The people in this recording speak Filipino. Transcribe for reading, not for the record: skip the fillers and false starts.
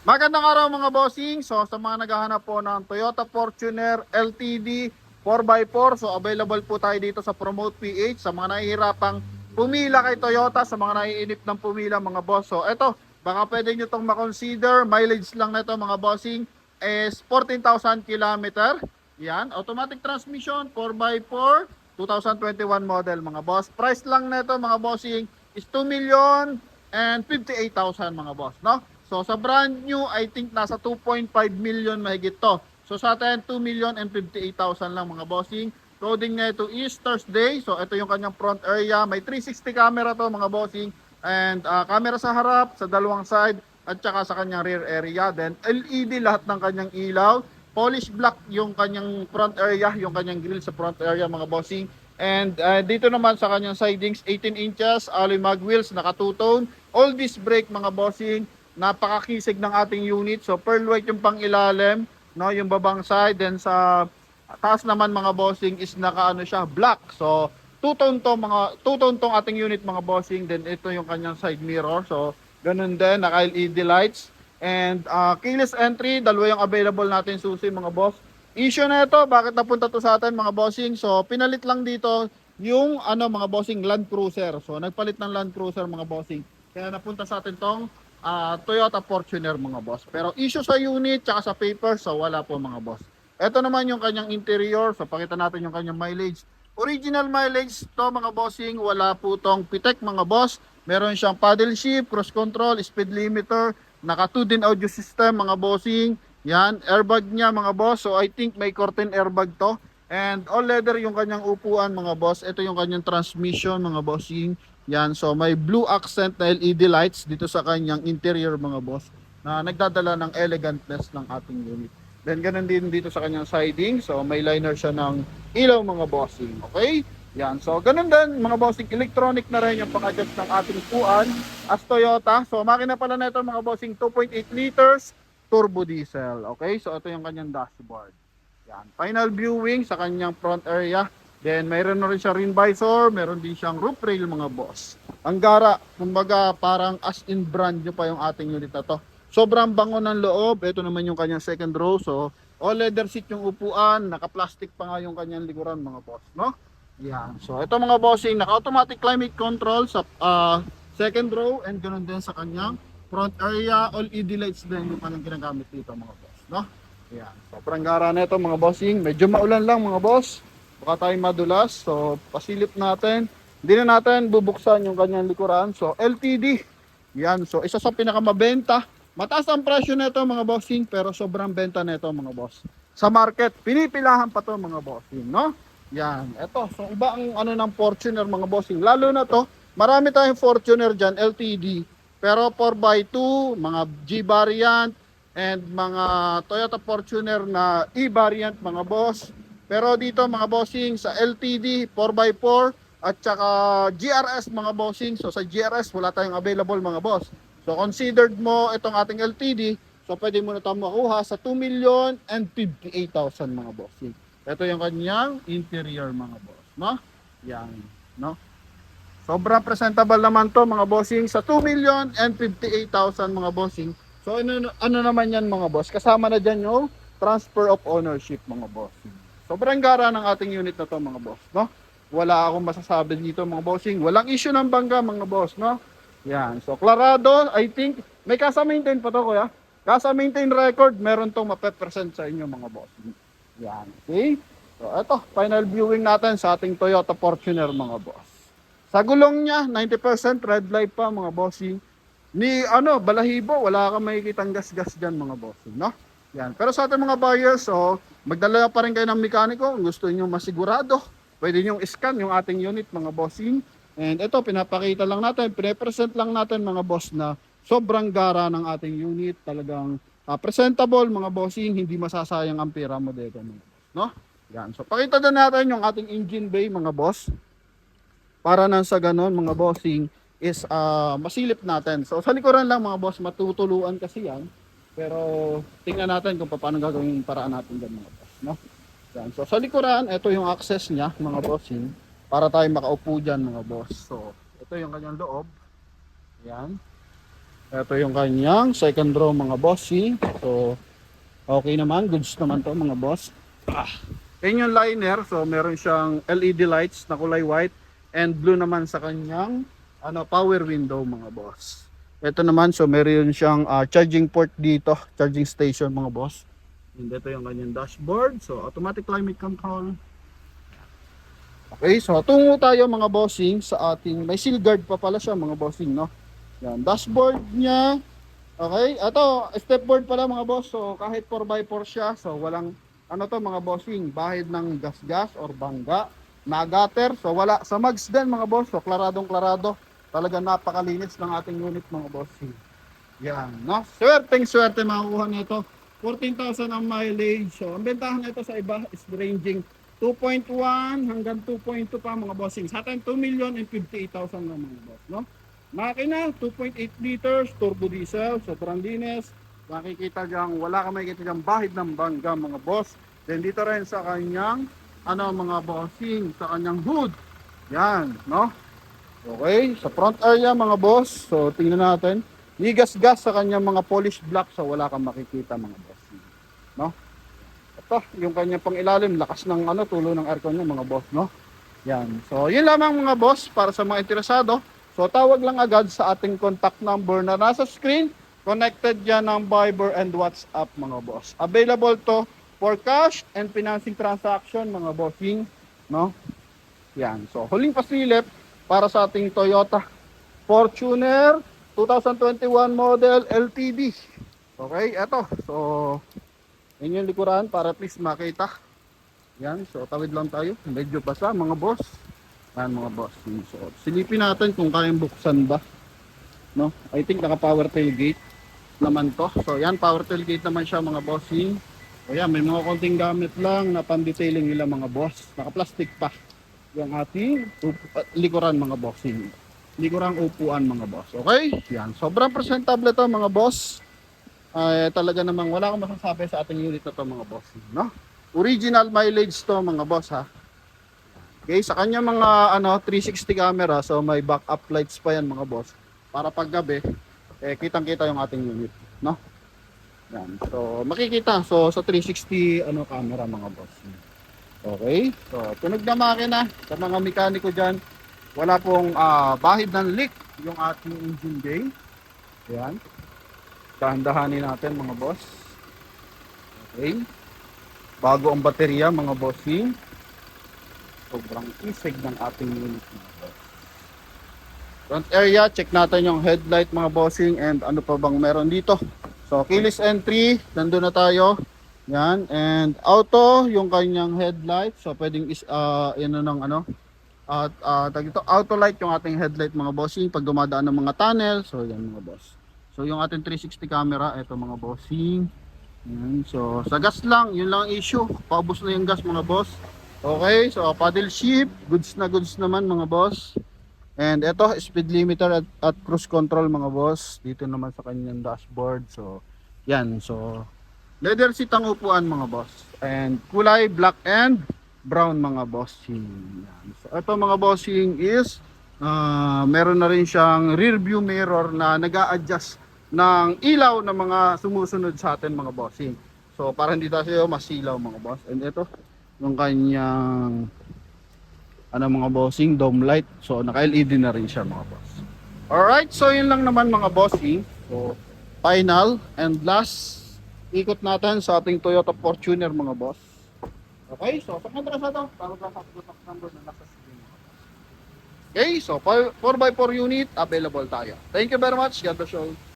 Magandang araw mga bossing. So sa mga naghahanap po ng Toyota Fortuner LTD 4x4, so available po tayo dito sa Promote PH. Sa mga nahihirapang pumila kay Toyota, sa mga naiinip ng pumila mga boss. So eto, baka pwede nyo itong makonsider. Mileage lang na ito mga bossing is 14,000 kilometer. Yan, automatic transmission 4x4 2021 model mga boss. Price lang na ito mga bossing is 2,058,000 mga boss, no? So sa brand new, I think nasa 2.5 million mahigit to. So sa atin, 2,058,000 lang mga bossing. Coding na ito is Thursday. So ito yung kanyang front area. May 360 camera to mga bossing. And camera sa harap, sa dalawang side, at saka sa kanyang rear area. Then LED lahat ng kanyang ilaw. Polish black yung kanyang front area, yung kanyang grill sa front area mga bossing. And dito naman sa kanyang sidings, 18 inches, alloy mag wheels, naka two-tone. All disc brake mga bossing. Napakakisig ng ating unit. So pearl white yung pang ilalim, no, yung babang side, then sa taas naman mga bossing is naka ano siya, black. So two-tone tong ating unit mga bossing. Then ito yung kanyang side mirror. So ganun din, naka LED lights. And keyless entry, dalawa yung available natin susi mga boss. Issue na ito, bakit napunta to sa atin mga bossing? So pinalit lang dito yung ano mga bossing, Land Cruiser. So nagpalit ng Land Cruiser mga bossing. Kaya napunta sa atin tong Toyota Fortuner mga boss. Pero issue sa unit tsaka sa paper, so wala po mga boss. Ito naman yung kanyang interior. So pakita natin yung kanyang mileage. Original mileage to mga bossing, wala po tong pitek mga boss. Meron siyang paddle shift, cruise control, speed limiter, naka 2 din audio system mga bossing. Yan, airbag niya mga boss. So I think may curtain airbag to. And all leather yung kanyang upuan mga boss. Ito yung kanyang transmission mga bossing. Yan, so may blue accent na LED lights dito sa kanyang interior mga boss na nagdadala ng elegantness ng ating unit. Then ganun din dito sa kanyang siding, so may liner siya ng ilaw mga bossing. Okay? Yan, so ganun din mga bossing, electronic na rin yung pang-adjust ng ating upuan as Toyota. So makina pala na ito mga bossing, 2.8 liters turbo diesel. Okay? So ito yung kanyang dashboard. Yan, final viewing sa kanyang front area. Then mayroon na rin siya ring visor, meron din siyang roof rail mga boss. Ang gara, kumbaga parang as in brand new pa yung ating unit na to. Sobrang bango ng loob. Ito naman yung kanyang second row. So all leather seat yung upuan, naka-plastic pa nga yung kanyang likuran mga boss, no? Yan. So ito mga bossing, naka-automatic climate control sa second row and ganoon din sa kanyang front area. All LED lights din yung kanyang ginagamit dito mga boss, no? Yan. Sobrang gara na ito mga bossing. Medyo maulan lang mga boss. Baka tayo madulas. So pasilip natin. Hindi na natin bubuksan yung kanyang likuran. So LTD. Yan. So isa sa pinakamabenta. Mataas ang presyo nito mga bossing, pero sobrang benta nito mga boss. Sa market, pinipilahan pa to mga bossing, no? Yan. Ito. So iba ang ano ng Fortuner mga bossing. Lalo na to, marami tayong Fortuner dyan, LTD. Pero 4x2, mga G variant, and mga Toyota Fortuner na E-variant mga boss. Pero dito mga bossing sa LTD 4x4 at saka GRS mga bossing. So sa GRS wala tayong available mga boss. So considered mo itong ating LTD, so pwede mo na ito makuha sa 2,058,000 mga bossing. Ito yung kanyang interior mga boss, no? Yan, no? Sobrang presentable naman to mga bossing sa 2,058,000 mga bossing. So ano naman yan mga boss? Kasama na dyan yung transfer of ownership mga bossing. Sobrang gara ng ating unit na to mga boss, no? Wala akong masasabi dito mga bossing. Walang issue ng bangga mga boss, no? Yan. So Clarado, I think may kasa maintain pa to kuya. Kasa maintain record, meron tong mape-present sa inyo mga bossing. Yan. Okay? So eto, final viewing natin sa ating Toyota Fortuner mga boss. Sa gulong niya, 90% red light pa mga bossing. Ni ano, balahibo, wala kang makikitang gas-gas dyan mga bossing, no? Yan. Pero sa ating mga buyers, so, magdala pa rin kayo ng mekaniko kung gusto niyo masigurado. Pwede niyo scan yung ating unit mga bossing. And ito, pinapakita lang natin, pinapresent lang natin mga boss na sobrang gara ng ating unit. Talagang presentable mga bossing, hindi masasayang ang pera mo dito mga boss, no? Yan. So, pakita din natin yung ating engine bay mga boss. Para nang sa ganon mga bossing is masilip natin. So sa likuran lang mga boss, matutuluan kasi yan. Pero tingnan natin kung paano gagawin yung paraan natin dyan mga boss, no? Yan. So sa likuran, ito yung access niya mga bossing para tayo makaupo dyan mga boss. So ito yung kanyang loob. Yan. Ito yung kanyang second row mga bossing. So, okay naman. Goods naman to mga boss. Yan yung liner. So, meron siyang LED lights na kulay white and blue naman sa kanyang power window mga boss. Ito naman, so meron siyang charging port dito. Charging station mga boss. And ito yung kanyang dashboard. So, automatic climate control. Okay, so tungo tayo mga bossing sa ating, may seal guard pa pala siya mga bossing, no? Yan, dashboard niya. Okay, ito, stepboard pala mga boss. So, kahit 4x4 siya, so walang, to mga bossing, bahid ng gas-gas or bangga, nagater. So, wala sa mags din mga boss. So, klaradong-klarado. Talaga napakalinis ng ating unit mga bossing. Yan, no? Swerte makukuha nito. 14,000 ang mileage. So, ang bentahan nito sa iba is ranging 2.1 hanggang 2.2 pa mga bossing. Sa atin, 2,058,000 lang mga boss, no? Makina, 2.8 liters, turbo diesel, sobrang linis. Makikita dyan, wala ka makikita dyan bahid ng bangga mga boss. Then dito rin sa kanyang, mga bossing, sa kanyang hood. Yan, no? Okay, sa front area mga boss. So, tingnan natin. Ligas-gas sa kanyang mga polished black, so wala kang makikita mga bossing, no? Ito, yung kanyang pangilalim, lakas ng tulo ng aircon niya mga boss, no? Yan. So, yun lamang mga boss para sa mga interesado. So, tawag lang agad sa ating contact number na nasa screen. Connected yan ng Viber and WhatsApp mga boss. Available to for cash and financing transaction mga bossing, no? Yan. So, huling pasilip para sa ating Toyota Fortuner 2021 model LTD. Okay, eto. So, yun yung likuran para at least makita. Yan, so tawid lang tayo. Medyo basa mga boss. Yan mga boss. So, silipin natin kung kayang buksan ba. No? I think naka power tailgate naman to. So yan, power tailgate naman siya mga bossing. So yan, may mga konting gamit lang na pan-detailing nila mga boss. Naka-plastic pa yung ating likuran mga bossing. Likurang upuan mga boss. Okay? Yan, sobrang presentable to mga boss. Talaga namang wala akong masasabi sa ating unit na to mga boss, no? Original mileage to mga boss ha. Okay, sa kanya mga 360 camera, so may backup lights pa yan mga boss. Para pag gabi, kitang-kita yung ating unit, no? Yan. So makikita so sa 360 camera mga boss. Okay? So tunog na makina sa mga mekaniko diyan. Wala pong bahid ng leak yung ating engine bay. Yan. Dahan-dahanin natin mga boss. Okay. Bago ang baterya mga bossing. Sobrang isig ng ating unit mga boss. Front area, check natin yung headlight mga bossing and ano pa bang meron dito. So keyless entry, nandun na tayo. Yan, and auto yung kanyang headlight. So pwedeng at auto light yung ating headlight mga bossing pag dumadaan ng mga tunnel. So yan mga boss. So yung ating 360 camera, ito mga bossing. Yan. So sa gas lang, yun lang issue. Paubos na yung gas mga boss. Okay, so paddle shift, goods na goods naman mga boss. And ito, speed limiter at cruise control mga boss. Dito naman sa kanyang dashboard. So yan, so leather seat ang upuan mga boss. And kulay black and brown mga bossing. Yan. So ito mga bossing is meron na rin siyang rear view mirror na nag-a-adjust ng ilaw ng mga sumusunod sa atin mga bossing. So para hindi tayo masilaw mga boss. And ito yung kanyang mga bossing dome light. So naka LED na rin siya mga boss. Alright, so yun lang naman mga bossing. So final and last ikot natin sa ating Toyota Fortuner mga boss. Okay, so sa interesado, tawag lang sa contact number na nasa screen. Okay, so 4x4 unit available tayo. Thank you very much. God bless you all.